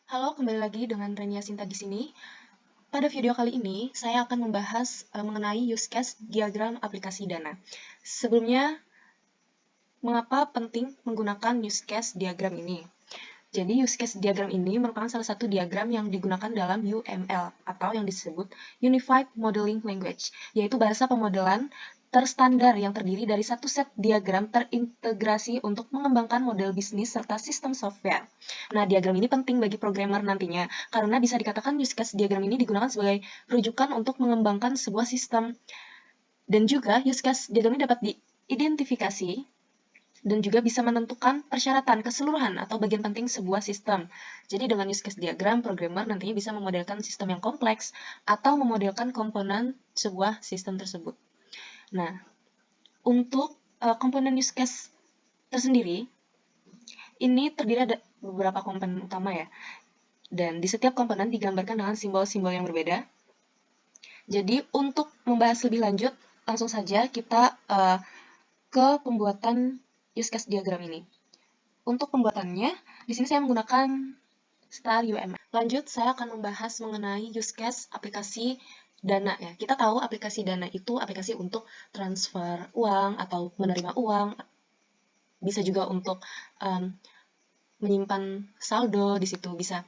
Halo, kembali lagi dengan Renia Sinta di sini. Pada video kali ini, saya akan membahas mengenai use case diagram aplikasi Dana. Sebelumnya, mengapa penting menggunakan use case diagram ini? Jadi, use case diagram ini merupakan salah satu diagram yang digunakan dalam UML atau yang disebut Unified Modeling Language, yaitu bahasa pemodelan terstandar yang terdiri dari satu set diagram terintegrasi untuk mengembangkan model bisnis serta sistem software. Nah, diagram ini penting bagi programmer nantinya, karena bisa dikatakan use case diagram ini digunakan sebagai rujukan untuk mengembangkan sebuah sistem. Dan juga use case diagram ini dapat diidentifikasi dan juga bisa menentukan persyaratan keseluruhan atau bagian penting sebuah sistem. Jadi dengan use case diagram, programmer nantinya bisa memodelkan sistem yang kompleks atau memodelkan komponen sebuah sistem tersebut. Nah, untuk komponen use case tersendiri, ini terdiri dari beberapa komponen utama ya. Dan di setiap komponen digambarkan dengan simbol-simbol yang berbeda. Jadi untuk membahas lebih lanjut, langsung saja kita ke pembuatan use case diagram ini. Untuk pembuatannya, di sini saya menggunakan Star UML. Lanjut, saya akan membahas mengenai use case aplikasi Dana ya. Kita tahu aplikasi Dana itu aplikasi untuk transfer uang atau menerima uang, bisa juga untuk menyimpan saldo di situ bisa.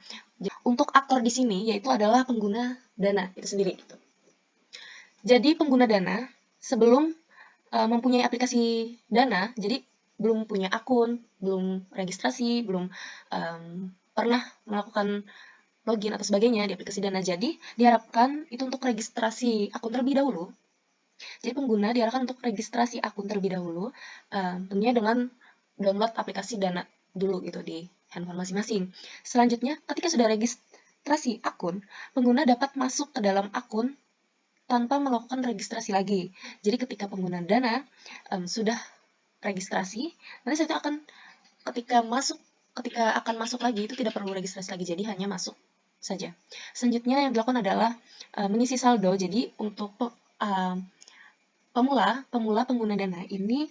Untuk aktor di sini yaitu adalah pengguna Dana itu sendiri gitu. Jadi pengguna Dana sebelum mempunyai aplikasi Dana, jadi belum punya akun, belum registrasi, belum pernah melakukan login atau sebagainya di aplikasi Dana. Jadi diharapkan itu untuk registrasi akun terlebih dahulu. Jadi pengguna diarahkan untuk registrasi akun terlebih dahulu, tentunya dengan download aplikasi Dana dulu gitu di handphone masing-masing. Selanjutnya, ketika sudah registrasi akun, pengguna dapat masuk ke dalam akun tanpa melakukan registrasi lagi. Jadi ketika pengguna Dana sudah registrasi, nanti saya akan ketika akan masuk lagi itu tidak perlu registrasi lagi, jadi hanya masuk saja. Selanjutnya yang dilakukan adalah mengisi saldo. Jadi untuk pemula pengguna Dana ini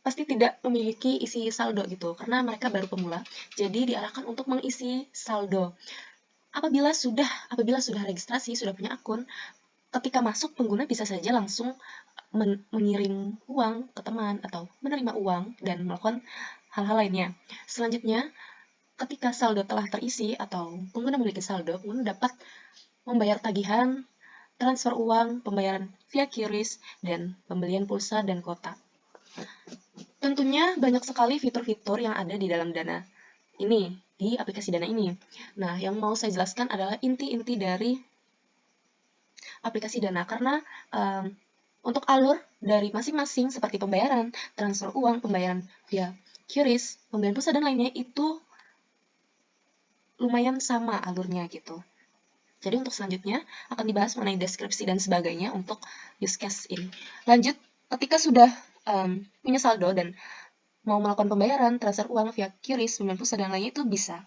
pasti tidak memiliki isi saldo gitu, karena mereka baru pemula. Jadi diarahkan untuk mengisi saldo. Apabila sudah registrasi, sudah punya akun, ketika masuk pengguna bisa saja langsung mengirim uang ke teman atau menerima uang dan melakukan hal-hal lainnya. Selanjutnya, ketika saldo telah terisi atau pengguna memiliki saldo, pengguna dapat membayar tagihan, transfer uang, pembayaran via QRIS, dan pembelian pulsa dan kuota. Tentunya banyak sekali fitur-fitur yang ada di dalam Dana ini, di aplikasi Dana ini. Nah, yang mau saya jelaskan adalah inti-inti dari aplikasi Dana, karena untuk alur dari masing-masing seperti pembayaran, transfer uang, pembayaran via QRIS, pembelian pulsa, dan lainnya itu lumayan sama alurnya gitu. Jadi untuk selanjutnya akan dibahas mengenai deskripsi dan sebagainya untuk use case ini. Lanjut, ketika sudah punya saldo dan mau melakukan pembayaran, transfer uang via QRIS, pembelian pulsa, dan lainnya itu bisa.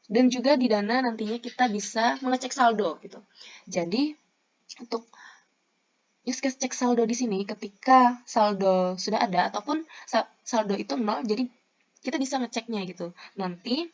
Dan juga di Dana nantinya kita bisa mengecek saldo gitu. Jadi untuk use case cek saldo di sini ketika saldo sudah ada ataupun saldo itu 0, jadi kita bisa ngeceknya gitu. Nanti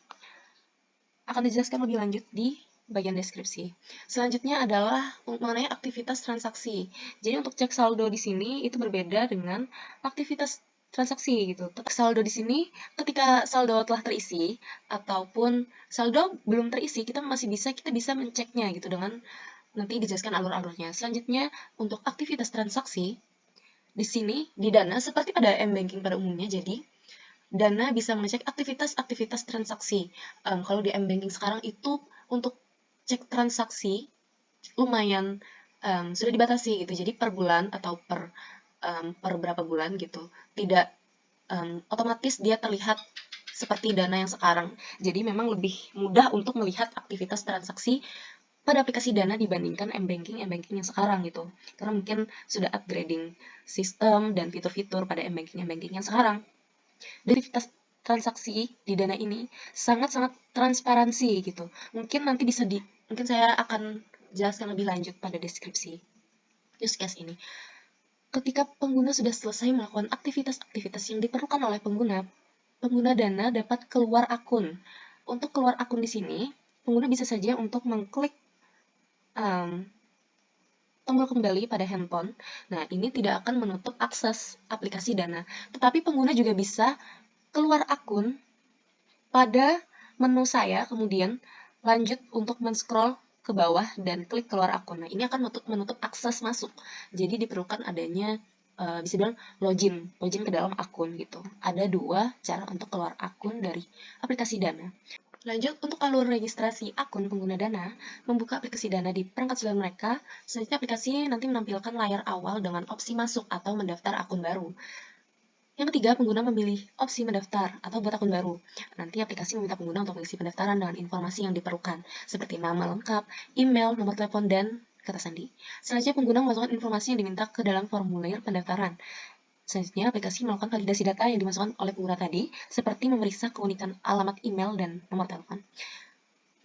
akan dijelaskan lebih lanjut di bagian deskripsi. Selanjutnya adalah mengenai aktivitas transaksi. Jadi untuk cek saldo di sini itu berbeda dengan aktivitas transaksi gitu. Saldo di sini ketika saldo telah terisi ataupun saldo belum terisi, kita bisa menceknya gitu dengan nanti dijelaskan alur-alurnya. Selanjutnya untuk aktivitas transaksi di sini di Dana seperti pada M-Banking pada umumnya, jadi Dana bisa mengecek aktivitas-aktivitas transaksi. Kalau di M-Banking sekarang itu untuk cek transaksi lumayan sudah dibatasi gitu. Jadi per bulan atau per berapa bulan gitu. Tidak otomatis dia terlihat seperti Dana yang sekarang. Jadi memang lebih mudah untuk melihat aktivitas transaksi pada aplikasi Dana dibandingkan M-Banking yang sekarang gitu. Karena mungkin sudah upgrading sistem dan fitur-fitur pada M-Banking yang sekarang. Aktivitas transaksi di Dana ini sangat-sangat transparansi gitu. Mungkin saya akan jelaskan lebih lanjut pada deskripsi use case ini. Ketika pengguna sudah selesai melakukan aktivitas-aktivitas yang diperlukan oleh pengguna Dana dapat keluar akun. Untuk keluar akun di sini, pengguna bisa saja untuk mengklik tombol kembali pada handphone. Nah, ini tidak akan menutup akses aplikasi Dana. Tetapi pengguna juga bisa keluar akun pada menu saya, kemudian lanjut untuk men-scroll ke bawah dan klik keluar akun. Nah, ini akan menutup akses masuk. Jadi diperlukan adanya bisa bilang login ke dalam akun gitu. Ada dua cara untuk keluar akun dari aplikasi Dana. Lanjut, untuk alur registrasi akun pengguna Dana, membuka aplikasi Dana di perangkat seluler mereka. Selanjutnya aplikasi nanti menampilkan layar awal dengan opsi masuk atau mendaftar akun baru. Yang ketiga, pengguna memilih opsi mendaftar atau buat akun baru. Nanti aplikasi meminta pengguna untuk mengisi pendaftaran dengan informasi yang diperlukan, seperti nama lengkap, email, nomor telepon, dan kata sandi. Selanjutnya, pengguna memasukkan informasi yang diminta ke dalam formulir pendaftaran. Selanjutnya, aplikasi melakukan validasi data yang dimasukkan oleh pengguna tadi, seperti memeriksa keunikan alamat email dan nomor telepon.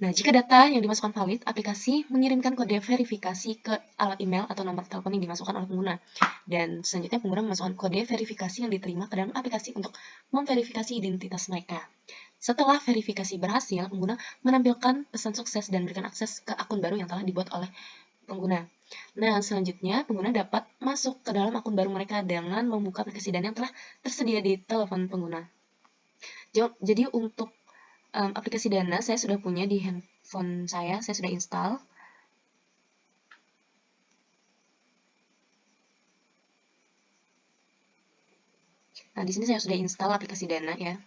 Nah, jika data yang dimasukkan valid, aplikasi mengirimkan kode verifikasi ke alamat email atau nomor telepon yang dimasukkan oleh pengguna. Dan selanjutnya, pengguna memasukkan kode verifikasi yang diterima ke dalam aplikasi untuk memverifikasi identitas mereka. Setelah verifikasi berhasil, pengguna menampilkan pesan sukses dan berikan akses ke akun baru yang telah dibuat oleh pengguna. Nah, selanjutnya pengguna dapat masuk ke dalam akun baru mereka dengan membuka aplikasi Dana yang telah tersedia di telepon pengguna. Jadi untuk aplikasi Dana saya sudah punya di handphone saya sudah install. Nah, di sini saya sudah install aplikasi Dana ya.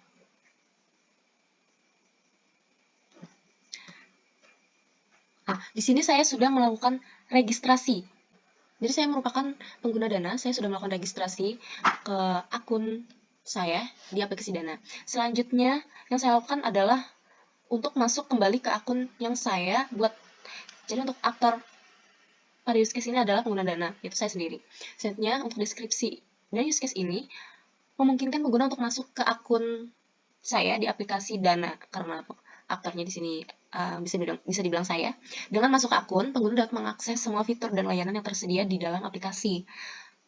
Nah, di sini saya sudah melakukan registrasi. Jadi saya merupakan pengguna Dana, saya sudah melakukan registrasi ke akun saya di aplikasi Dana. Selanjutnya yang saya lakukan adalah untuk masuk kembali ke akun yang saya buat. Jadi untuk aktor pada use case ini adalah pengguna Dana, yaitu saya sendiri. Selanjutnya untuk deskripsi dari use case ini memungkinkan pengguna untuk masuk ke akun saya di aplikasi Dana, karena aktornya di sini bisa dibilang saya. Dengan masuk ke akun, pengguna dapat mengakses semua fitur dan layanan yang tersedia di dalam aplikasi.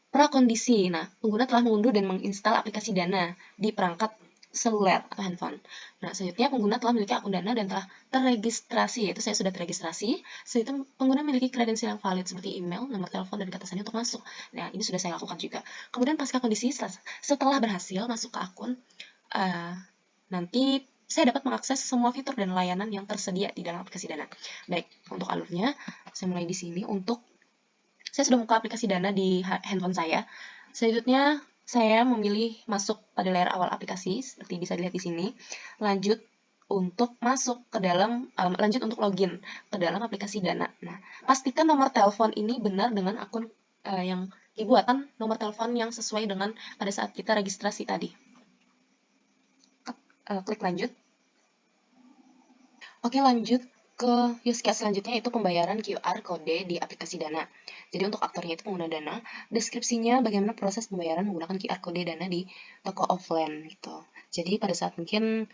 Prakondisi. Nah, pengguna telah mengunduh dan menginstal aplikasi Dana di perangkat seluler atau handphone. Nah, selanjutnya pengguna telah memiliki akun Dana dan telah terregistrasi, yaitu saya sudah terregistrasi. Selanjutnya pengguna memiliki kredensial yang valid seperti email, nomor telepon, dan kata sandi untuk masuk. Nah, ini sudah saya lakukan juga. Kemudian pasca kondisi, setelah berhasil masuk ke akun, nanti saya dapat mengakses semua fitur dan layanan yang tersedia di dalam aplikasi Dana. Baik, untuk alurnya, saya mulai di sini. Saya sudah buka aplikasi Dana di handphone saya. Selanjutnya, saya memilih masuk pada layar awal aplikasi, seperti bisa dilihat di sini. Lanjut untuk masuk ke dalam, lanjut untuk login ke dalam aplikasi Dana. Nah, pastikan nomor telepon ini benar dengan akun yang dibuatkan, nomor telepon yang sesuai dengan pada saat kita registrasi tadi. Klik lanjut. Oke, lanjut ke use case selanjutnya, yaitu pembayaran QR Code di aplikasi Dana. Jadi untuk aktornya itu pengguna Dana, deskripsinya bagaimana proses pembayaran menggunakan QR Code Dana di toko offline gitu. Jadi pada saat mungkin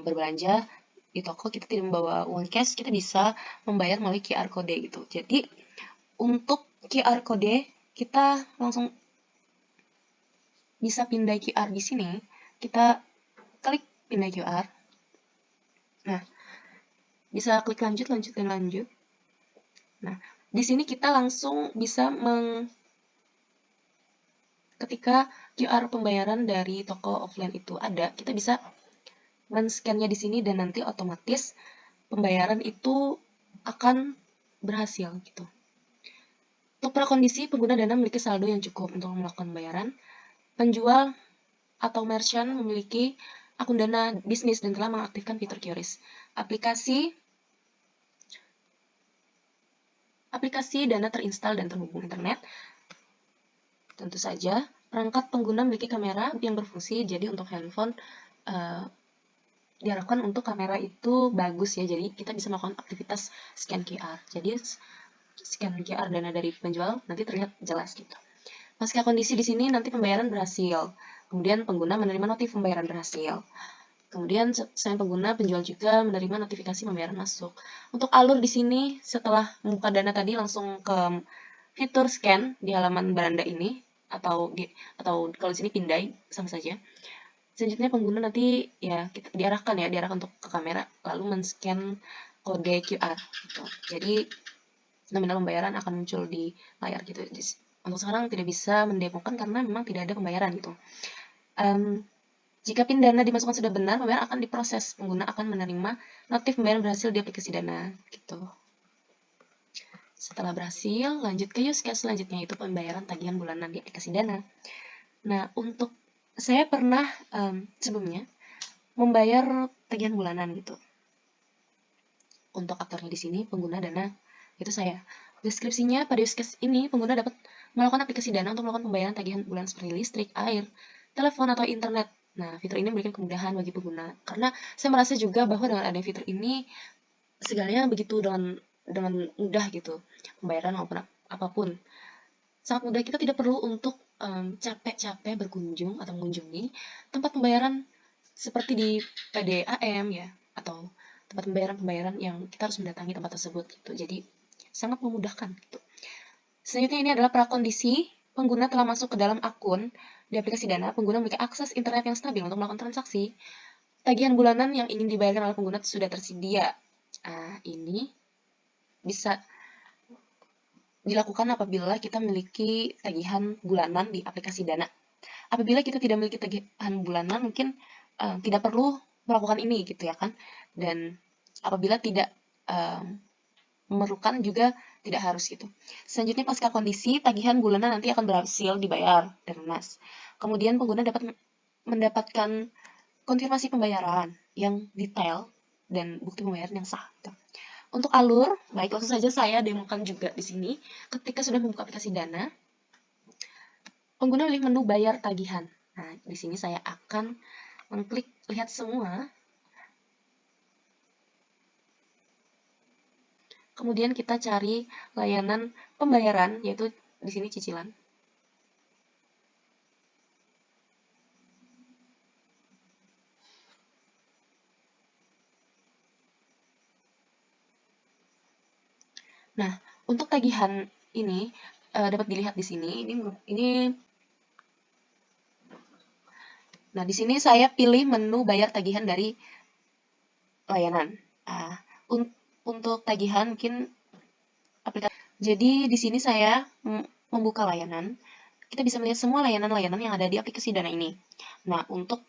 berbelanja di toko kita tidak membawa uang cash, kita bisa membayar melalui QR Code gitu. Jadi untuk QR Code kita langsung bisa pindah QR di sini. Kita klik pindah QR. Nah, bisa klik lanjut, dan lanjut. Nah, di sini kita langsung bisa ketika QR pembayaran dari toko offline itu ada, kita bisa men-scan-nya di sini dan nanti otomatis pembayaran itu akan berhasil gitu. Untuk prakondisi, pengguna Dana memiliki saldo yang cukup untuk melakukan pembayaran. Penjual atau merchant memiliki akun Dana bisnis dan telah mengaktifkan fitur QRIS. Aplikasi Dana terinstal dan terhubung internet. Tentu saja, perangkat pengguna memiliki kamera yang berfungsi, jadi untuk handphone diharapkan untuk kamera itu bagus ya, jadi kita bisa melakukan aktivitas scan QR. Jadi scan QR Dana dari penjual nanti terlihat jelas gitu. Pasca kondisi di sini nanti pembayaran berhasil. Kemudian pengguna menerima notif pembayaran berhasil. Kemudian selain pengguna, penjual juga menerima notifikasi pembayaran masuk. Untuk alur di sini setelah membuka Dana tadi langsung ke fitur scan di halaman beranda ini, atau kalau di sini pindai sama saja. Selanjutnya pengguna nanti ya kita diarahkan untuk ke kamera lalu men-scan kode QR gitu. Jadi nominal pembayaran akan muncul di layar gitu. Untuk sekarang tidak bisa mendemokan karena memang tidak ada pembayaran gitu. Jika PIN Dana dimasukkan sudah benar, pembayaran akan diproses. Pengguna akan menerima notif pembayaran berhasil di aplikasi Dana gitu. Setelah berhasil, lanjut ke use case selanjutnya, yaitu pembayaran tagihan bulanan di aplikasi Dana. Nah, untuk saya pernah sebelumnya membayar tagihan bulanan gitu. Untuk aktornya di sini pengguna Dana itu saya. Deskripsinya pada use case ini pengguna dapat melakukan aplikasi Dana untuk melakukan pembayaran tagihan bulanan seperti listrik, air, telepon atau internet. Nah, fitur ini memberikan kemudahan bagi pengguna karena saya merasa juga bahwa dengan adanya fitur ini segalanya begitu dengan mudah gitu, pembayaran maupun apapun. Sangat mudah, kita tidak perlu untuk capek-capek berkunjung atau mengunjungi tempat pembayaran seperti di PDAM ya, atau tempat pembayaran yang kita harus mendatangi tempat tersebut gitu. Jadi sangat memudahkan gitu. Selanjutnya ini adalah prakondisi pengguna telah masuk ke dalam akun di aplikasi Dana. Pengguna memiliki akses internet yang stabil untuk melakukan transaksi. Tagihan bulanan yang ingin dibayarkan oleh pengguna sudah tersedia. Ini bisa dilakukan apabila kita memiliki tagihan bulanan di aplikasi Dana. Apabila kita tidak memiliki tagihan bulanan, mungkin tidak perlu melakukan ini gitu ya kan. Dan apabila tidak memerlukan juga tidak harus gitu. Selanjutnya pasca kondisi, tagihan bulanan nanti akan berhasil dibayar dan lunas. Kemudian pengguna dapat mendapatkan konfirmasi pembayaran yang detail dan bukti pembayaran yang sah. Gitu. Untuk alur, baik langsung saja saya demokan juga di sini. Ketika sudah membuka aplikasi Dana, pengguna pilih menu bayar tagihan. Nah, di sini saya akan mengklik lihat semua. Kemudian kita cari layanan pembayaran, yaitu di sini cicilan. Nah, untuk tagihan ini dapat dilihat di sini. Nah, di sini saya pilih menu bayar tagihan dari layanan. Untuk tagihan mungkin aplikasi. Jadi di sini saya membuka layanan. Kita bisa melihat semua layanan-layanan yang ada di aplikasi Dana ini. Nah, untuk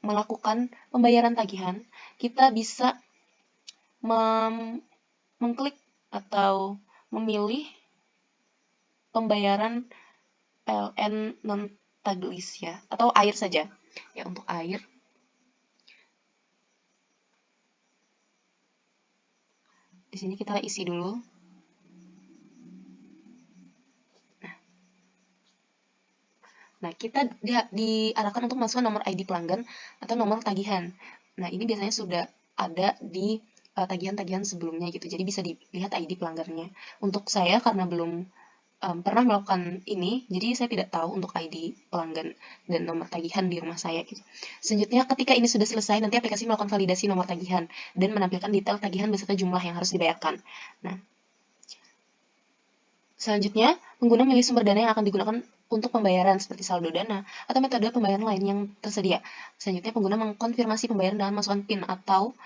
melakukan pembayaran tagihan, kita bisa mengklik atau memilih pembayaran PLN non-taglis ya, atau air saja. Ya, untuk air. Di sini kita isi dulu. Nah, kita diarahkan untuk masukkan nomor ID pelanggan atau nomor tagihan. Nah, ini biasanya sudah ada di tagihan-tagihan sebelumnya gitu. Jadi bisa dilihat ID pelanggannya. Untuk saya karena belum pernah melakukan ini, jadi saya tidak tahu untuk ID pelanggan dan nomor tagihan di rumah saya gitu. Selanjutnya, ketika ini sudah selesai, nanti aplikasi melakukan validasi nomor tagihan dan menampilkan detail tagihan beserta jumlah yang harus dibayarkan. Nah, selanjutnya, pengguna memilih sumber dana yang akan digunakan untuk pembayaran seperti saldo dana atau metode pembayaran lain yang tersedia. Selanjutnya, pengguna mengkonfirmasi pembayaran dengan masukkan PIN atau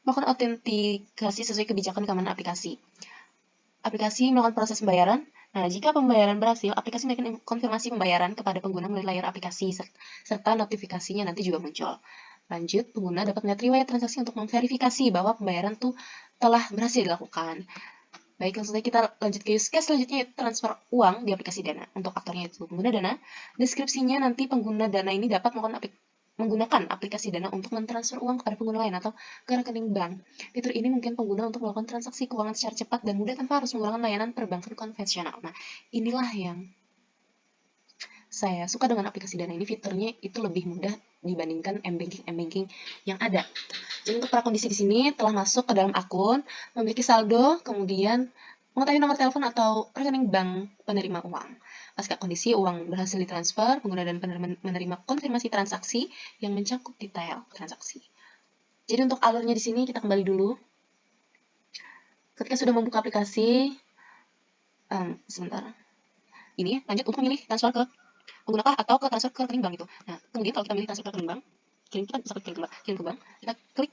melakukan autentikasi sesuai kebijakan keamanan aplikasi. Aplikasi melakukan proses pembayaran. Nah, jika pembayaran berhasil, aplikasi memberikan konfirmasi pembayaran kepada pengguna melalui layar aplikasi serta notifikasinya nanti juga muncul. Lanjut, pengguna dapat melihat riwayat transaksi untuk memverifikasi bahwa pembayaran itu telah berhasil dilakukan. Baik, langsung saja kita lanjut ke use case selanjutnya, yaitu transfer uang di aplikasi Dana. Untuk aktornya itu pengguna Dana. Deskripsinya nanti pengguna Dana ini dapat menggunakan aplikasi Dana untuk mentransfer uang kepada pengguna lain atau ke rekening bank. Fitur ini mungkin pengguna untuk melakukan transaksi keuangan secara cepat dan mudah tanpa harus menggunakan layanan perbankan konvensional. Nah, inilah yang saya suka dengan aplikasi Dana ini, fiturnya itu lebih mudah dibandingkan m-banking yang ada. Jadi untuk prakondisi di sini telah masuk ke dalam akun, memiliki saldo, kemudian mengetahui nomor telepon atau rekening bank penerima uang. Pasca kondisi uang berhasil ditransfer, pengguna dan penerima menerima konfirmasi transaksi yang mencakup detail transaksi. Jadi untuk alurnya di sini kita kembali dulu. Ketika sudah membuka aplikasi, sebentar. Ini lanjut untuk memilih transfer ke Menggunakan atau ke transfer ke rekening bank gitu. Nah, kemudian kalau kita milih transfer ke rekening bank, kita bisa klik kirim ke bank, kita klik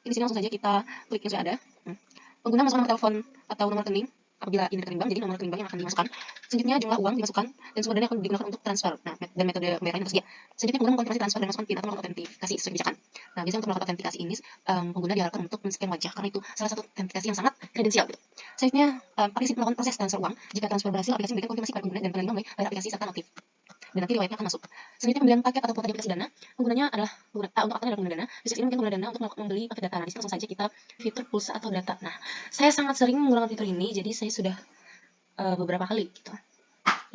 di sini langsung saja kita klik yang sudah ada. Pengguna masukkan nomor telepon atau nomor rekening apabila ini rekening bank, jadi nomor rekening bank yang akan dimasukkan. Selanjutnya jumlah uang dimasukkan dan sumber dana akan digunakan untuk transfer. Nah, dan metode pembayaran yang tersedia. Selanjutnya pengguna mengkonfirmasi transfer dan masukkan PIN atau melakukan autentikasi sesuai kebijakan. Nah, biasanya untuk melakukan autentikasi ini pengguna diharapkan untuk men-scan wajah karena itu salah satu autentikasi yang sangat kredensial gitu. Selanjutnya aplikasi melakukan proses transfer uang. Jika transfer berhasil, aplikasi memberikan konfirmasi pada pengguna dan penerima melalui layar aplikasi serta notif. Dan nanti riwayatnya akan masuk. Selanjutnya pembelian paket atau kuota di aplikasi Dana, penggunanya adalah untuk akan adalah pengguna Dana. Bisa ini mungkin pengguna Dana untuk membeli paket data. Nah, di sini langsung saja kita fitur pulsa atau data. Nah, saya sangat sering menggunakan fitur ini, jadi saya sudah beberapa kali gitu.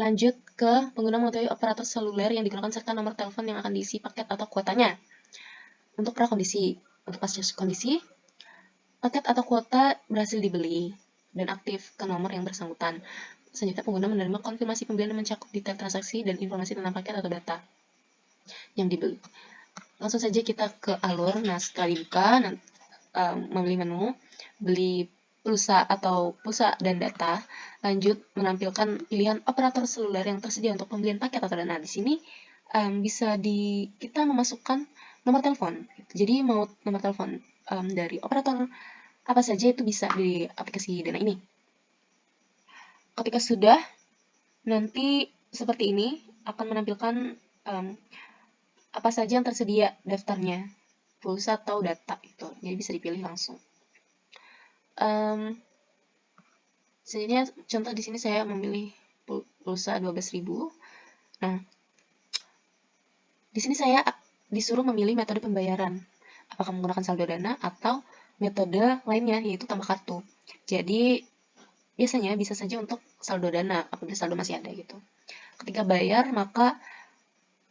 Lanjut ke pengguna mengetahui operator seluler yang digunakan serta nomor telepon yang akan diisi paket atau kuotanya. Untuk prakondisi, untuk pasca kondisi, paket atau kuota berhasil dibeli dan aktif ke nomor yang bersangkutan. Selanjutnya pengguna menerima konfirmasi pembelian yang mencakup detail transaksi dan informasi tentang paket atau data yang dibeli. Langsung saja kita ke alur. Nah, setelah dibuka, memilih menu, beli pulsa atau pulsa dan data, lanjut menampilkan pilihan operator seluler yang tersedia untuk pembelian paket atau dana. Di sini bisa kita memasukkan nomor telepon. Jadi mau nomor telepon dari operator apa saja itu bisa di aplikasi Dana ini. Ketika sudah, nanti seperti ini akan menampilkan apa saja yang tersedia daftarnya, pulsa atau data itu. Jadi bisa dipilih langsung. Sebenarnya contoh di sini saya memilih pulsa 12.000. Nah, di sini saya disuruh memilih metode pembayaran. Apakah menggunakan saldo Dana atau metode lainnya, yaitu tambah kartu. Jadi, biasanya bisa saja untuk saldo Dana, apabila saldo masih ada gitu. Ketika bayar, maka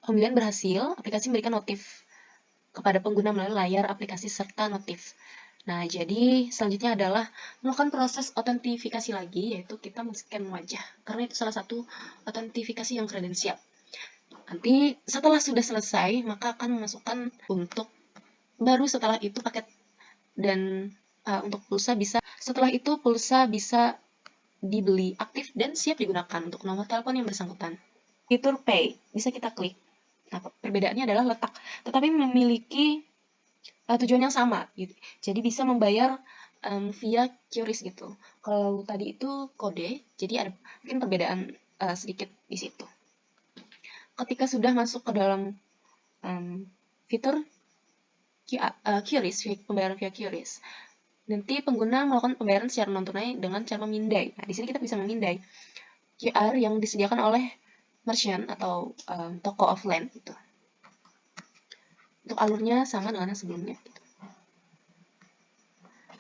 pembelian berhasil, aplikasi memberikan notif kepada pengguna melalui layar aplikasi serta notif. Nah, jadi selanjutnya adalah melakukan proses autentifikasi lagi, yaitu kita men-scan wajah, karena itu salah satu autentifikasi yang kredensial. Nanti setelah sudah selesai, maka akan memasukkan untuk baru setelah itu paket dan untuk pulsa bisa, setelah itu pulsa bisa dibeli aktif dan siap digunakan untuk nomor telepon yang bersangkutan. Fitur Pay bisa kita klik. Nah, perbedaannya adalah letak, tetapi memiliki tujuan yang sama gitu. Jadi bisa membayar via QRIS gitu. Kalau tadi itu kode, jadi ada mungkin perbedaan sedikit di situ. Ketika sudah masuk ke dalam fitur QRIS, pembayaran via QRIS, nanti pengguna melakukan pembayaran secara non-tunai dengan cara memindai. Nah, di sini kita bisa memindai QR yang disediakan oleh merchant atau toko offline gitu. Untuk alurnya sama dengan yang sebelumnya. Gitu.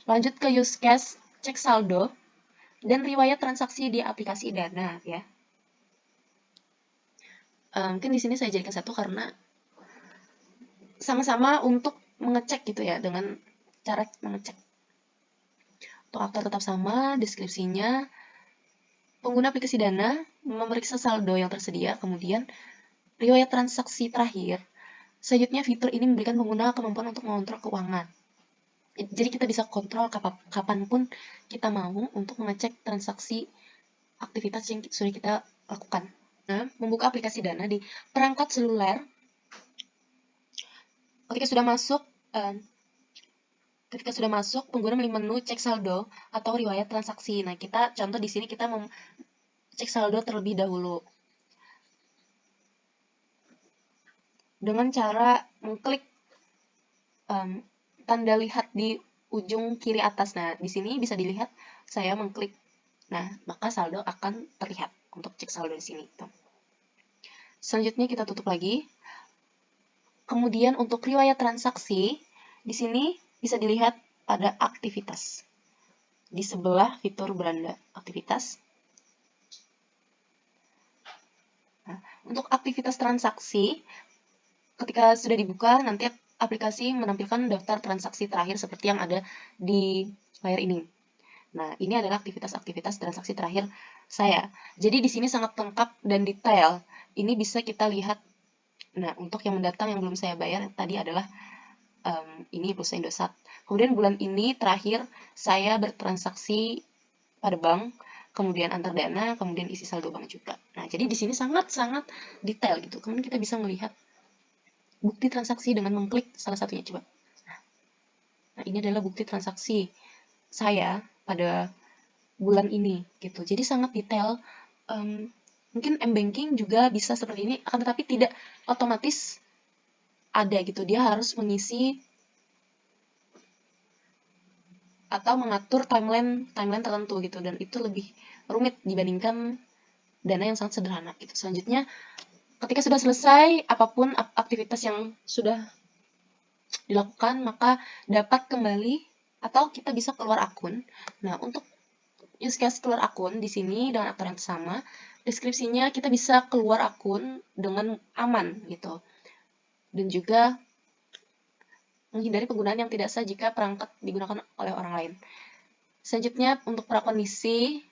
Lanjut ke use case, cek saldo dan riwayat transaksi di aplikasi Dana ya. Mungkin di sini saya jadikan satu karena sama-sama untuk mengecek gitu ya, dengan cara mengecek. Untuk aktor tetap sama, deskripsinya pengguna aplikasi Dana memeriksa saldo yang tersedia, kemudian riwayat transaksi terakhir. Selanjutnya fitur ini memberikan pengguna kemampuan untuk mengontrol keuangan. Jadi kita bisa kontrol kapanpun kita mau untuk mengecek transaksi aktivitas yang sudah kita lakukan. Nah, membuka aplikasi Dana di perangkat seluler. Ketika sudah masuk, pengguna memilih menu cek saldo atau riwayat transaksi. Nah, kita contoh di sini kita cek saldo terlebih dahulu dengan cara mengklik tanda lihat di ujung kiri atas. Nah, di sini bisa dilihat saya mengklik. Nah, maka saldo akan terlihat untuk cek saldo di sini. Selanjutnya kita tutup lagi. Kemudian untuk riwayat transaksi, di sini bisa dilihat pada aktivitas. Di sebelah fitur beranda aktivitas. Nah, untuk aktivitas transaksi, ketika sudah dibuka, nanti aplikasi menampilkan daftar transaksi terakhir seperti yang ada di layar ini. Nah, ini adalah aktivitas-aktivitas transaksi terakhir saya. Jadi di sini sangat lengkap dan detail. Ini bisa kita lihat. Nah, untuk yang mendatang yang belum saya bayar tadi adalah ini pulsa Indosat. Kemudian bulan ini terakhir saya bertransaksi pada bank, kemudian antar Dana, kemudian isi saldo bank juga. Nah, jadi di sini sangat-sangat detail gitu. Kemudian kita bisa melihat bukti transaksi dengan mengklik salah satunya, coba. Nah, ini adalah bukti transaksi saya pada bulan ini gitu. Jadi sangat detail. Mungkin M-Banking juga bisa seperti ini, akan tetapi tidak otomatis ada gitu. Dia harus mengisi atau mengatur timeline tertentu gitu, dan itu lebih rumit dibandingkan Dana yang sangat sederhana gitu. Selanjutnya, ketika sudah selesai apapun aktivitas yang sudah dilakukan, maka dapat kembali atau kita bisa keluar akun. Nah, untuk use case keluar akun di sini dengan aktor yang sama, deskripsinya kita bisa keluar akun dengan aman gitu. Dan juga menghindari penggunaan yang tidak sah jika perangkat digunakan oleh orang lain. Selanjutnya, untuk prakondisi,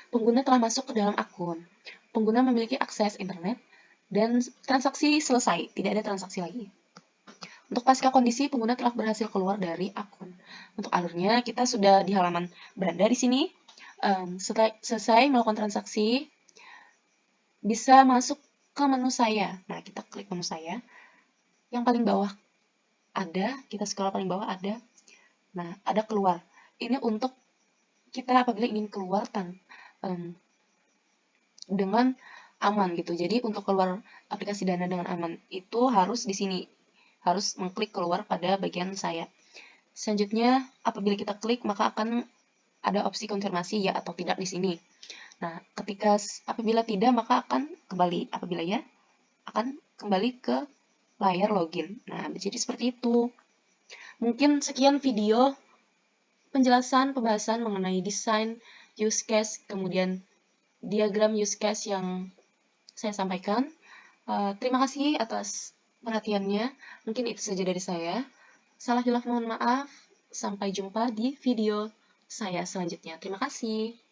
pengguna telah masuk ke dalam akun. Pengguna memiliki akses internet dan transaksi selesai, tidak ada transaksi lagi. Untuk pasca kondisi, pengguna telah berhasil keluar dari akun. Untuk alurnya, kita sudah di halaman beranda di sini. Setelah selesai melakukan transaksi, bisa masuk ke menu saya. Nah, kita klik menu saya. Yang paling bawah ada, kita scroll paling bawah ada. Nah, ada keluar. Ini untuk kita apabila ingin keluar dengan aman gitu. Jadi untuk keluar aplikasi Dana dengan aman itu harus di sini, harus mengklik keluar pada bagian saya. Selanjutnya, apabila kita klik maka akan ada opsi konfirmasi ya atau tidak di sini. Nah, apabila tidak maka akan kembali, apabila ya akan kembali ke layar login. Nah, jadi seperti itu. Mungkin sekian video penjelasan pembahasan mengenai desain use case, kemudian diagram use case yang saya sampaikan. Terima kasih atas perhatiannya. Mungkin itu saja dari saya. Salah hilaf mohon maaf. Sampai jumpa di video saya selanjutnya. Terima kasih.